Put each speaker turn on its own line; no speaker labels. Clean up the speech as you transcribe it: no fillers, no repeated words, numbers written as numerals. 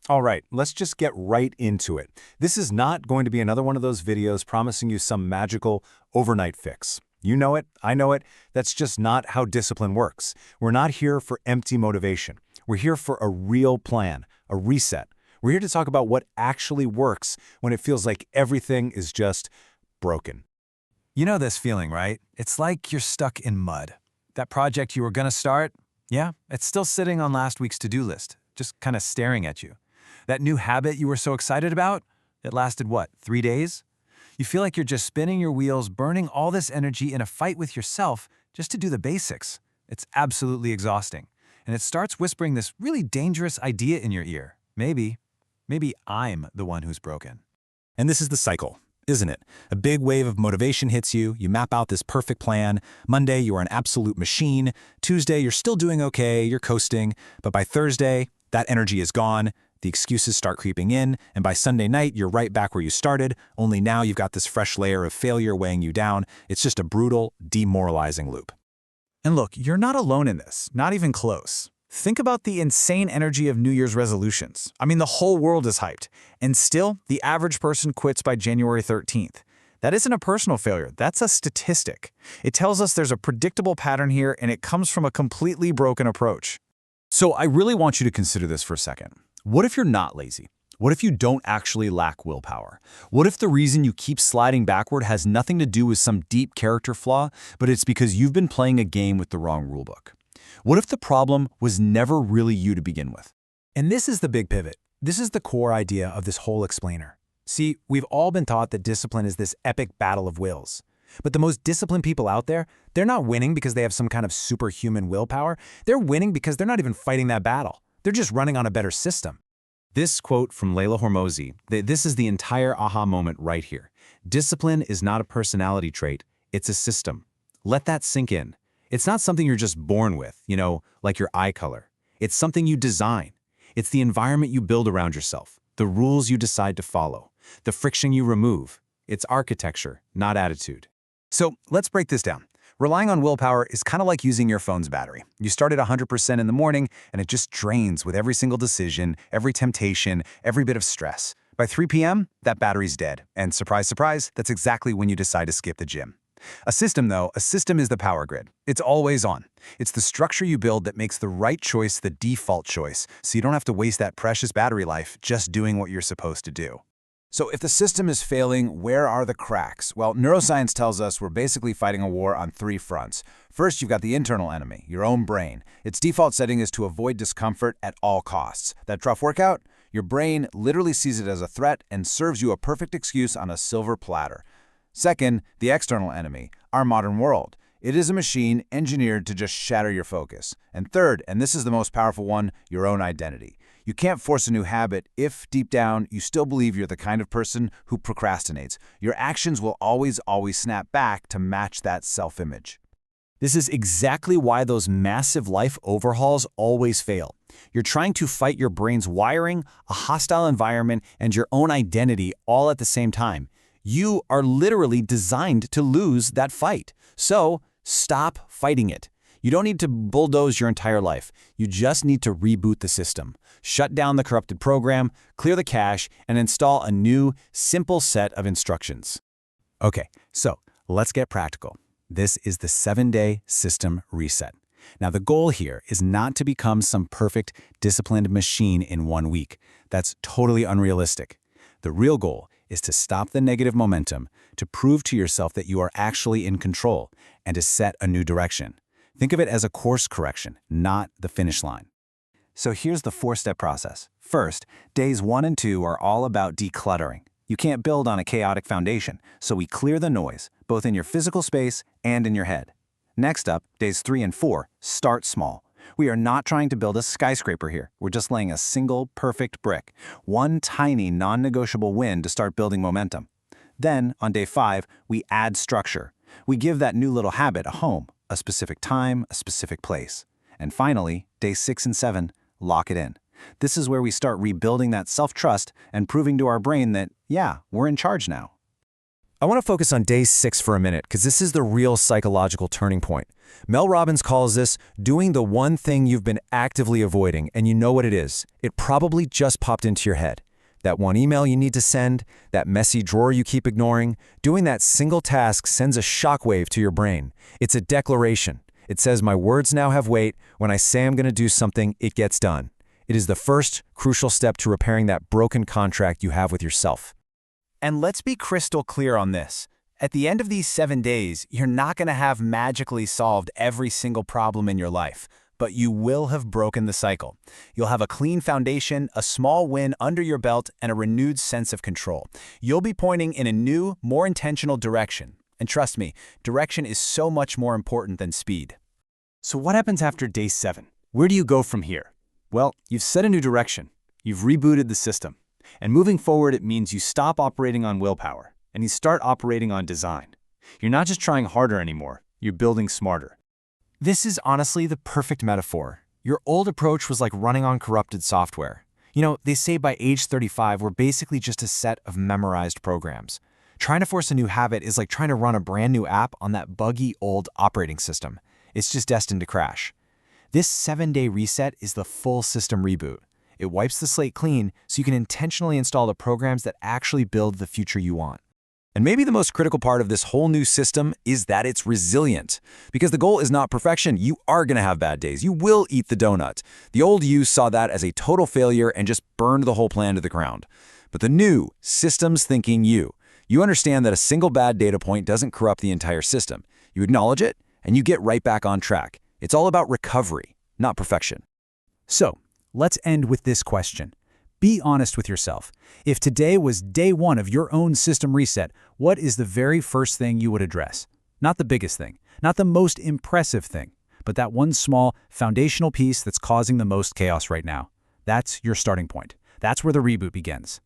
All right, let's just get right into it. This is not going to be another one of those videos promising you some magical overnight fix. You know it, I know it, that's just not how discipline works. We're not here for empty motivation. We're here for a real plan, a reset. We're here to talk about what actually works when it feels like everything is just broken.
You know this feeling, right? It's like you're stuck in mud. That project you were gonna start, yeah, it's still sitting on last week's to-do list, just kind of staring at you. That new habit you were so excited about, it lasted what, 3 days? You feel like you're just spinning your wheels, burning all this energy in a fight with yourself just to do the basics. It's absolutely exhausting. And it starts whispering this really dangerous idea in your ear. Maybe I'm the one who's broken.
And this is the cycle, isn't it? A big wave of motivation hits you, you map out this perfect plan. Monday, you are an absolute machine. Tuesday, you're still doing okay, you're coasting. But by Thursday, that energy is gone. The excuses start creeping in, and by Sunday night, you're right back where you started, only now you've got this fresh layer of failure weighing you down. It's just a brutal, demoralizing loop.
And look, you're not alone in this, not even close. Think about the insane energy of New Year's resolutions. I mean, the whole world is hyped. And still, the average person quits by January 13th. That isn't a personal failure, that's a statistic. It tells us there's a predictable pattern here, and it comes from a completely broken approach.
So I really want you to consider this for a second. What if you're not lazy? What if you don't actually lack willpower? What if the reason you keep sliding backward has nothing to do with some deep character flaw, but it's because you've been playing a game with the wrong rulebook? What if the problem was never really you to begin with?
And this is the big pivot. This is the core idea of this whole explainer. See, we've all been taught that discipline is this epic battle of wills. But the most disciplined people out there, they're not winning because they have some kind of superhuman willpower. They're winning because they're not even fighting that battle. They're just running on a better system.
This quote from Leila Hormozi, this is the entire aha moment right here. Discipline is not a personality trait, it's a system. Let that sink in. It's not something you're just born with, like your eye color. It's something you design. It's the environment you build around yourself, the rules you decide to follow, the friction you remove. It's architecture, not attitude.
So let's break this down. Relying on willpower is kind of like using your phone's battery. You start at 100% in the morning, and it just drains with every single decision, every temptation, every bit of stress. By 3 p.m., that battery's dead. And surprise, surprise, that's exactly when you decide to skip the gym. A system is the power grid. It's always on. It's the structure you build that makes the right choice the default choice, so you don't have to waste that precious battery life just doing what you're supposed to do.
So if the system is failing, where are the cracks? Well, neuroscience tells us we're basically fighting a war on 3 fronts. First, you've got the internal enemy, your own brain. Its default setting is to avoid discomfort at all costs. That tough workout? Your brain literally sees it as a threat and serves you a perfect excuse on a silver platter. Second, the external enemy, our modern world. It is a machine engineered to just shatter your focus. And third, and this is the most powerful one, your own identity. You can't force a new habit if, deep down, you still believe you're the kind of person who procrastinates. Your actions will always snap back to match that self-image.
This is exactly why those massive life overhauls always fail. You're trying to fight your brain's wiring, a hostile environment, and your own identity all at the same time. You are literally designed to lose that fight. So, stop fighting it. You don't need to bulldoze your entire life. You just need to reboot the system. Shut down the corrupted program, clear the cache, and install a new, simple set of instructions. Okay, so let's get practical. This is the 7-day system reset. Now, the goal here is not to become some perfect, disciplined machine in 1 week. That's totally unrealistic. The real goal is to stop the negative momentum, to prove to yourself that you are actually in control, and to set a new direction. Think of it as a course correction, not the finish line. So here's the 4-step process. First, days 1 and 2 are all about decluttering. You can't build on a chaotic foundation, so we clear the noise, both in your physical space and in your head. Next up, days 3 and 4, start small. We are not trying to build a skyscraper here. We're just laying a single, perfect brick. One tiny, non-negotiable win to start building momentum. Then, on day 5, we add structure. We give that new little habit a home, a specific time, a specific place. And finally, day 6 and 7, lock it in. This is where we start rebuilding that self-trust and proving to our brain that, yeah, we're in charge now.
I want to focus on day 6 for a minute because this is the real psychological turning point. Mel Robbins calls this doing the one thing you've been actively avoiding, and you know what it is. It probably just popped into your head. That one email you need to send, that messy drawer you keep ignoring, doing that single task sends a shockwave to your brain. It's a declaration. It says my words now have weight. When I say I'm going to do something, it gets done. It is the first crucial step to repairing that broken contract you have with yourself.
And let's be crystal clear on this. At the end of these 7 days, you're not going to have magically solved every single problem in your life, but you will have broken the cycle. You'll have a clean foundation, a small win under your belt, and a renewed sense of control. You'll be pointing in a new, more intentional direction. And trust me, direction is so much more important than speed.
So what happens after day 7? Where do you go from here? Well, you've set a new direction. You've rebooted the system. And moving forward, it means you stop operating on willpower, and you start operating on design. You're not just trying harder anymore, you're building smarter. This is honestly the perfect metaphor. Your old approach was like running on corrupted software. You know, they say by age 35, we're basically just a set of memorized programs. Trying to force a new habit is like trying to run a brand new app on that buggy old operating system. It's just destined to crash. This 7-day reset is the full system reboot. It wipes the slate clean so you can intentionally install the programs that actually build the future you want.
And maybe the most critical part of this whole new system is that it's resilient. Because the goal is not perfection. You are going to have bad days. You will eat the donut. The old you saw that as a total failure and just burned the whole plan to the ground. But the new, systems thinking you understand that a single bad data point doesn't corrupt the entire system. You acknowledge it, and you get right back on track. It's all about recovery, not perfection.
So, let's end with this question. Be honest with yourself. If today was day 1 of your own system reset, what is the very first thing you would address? Not the biggest thing, not the most impressive thing, but that one small, foundational piece that's causing the most chaos right now. That's your starting point. That's where the reboot begins.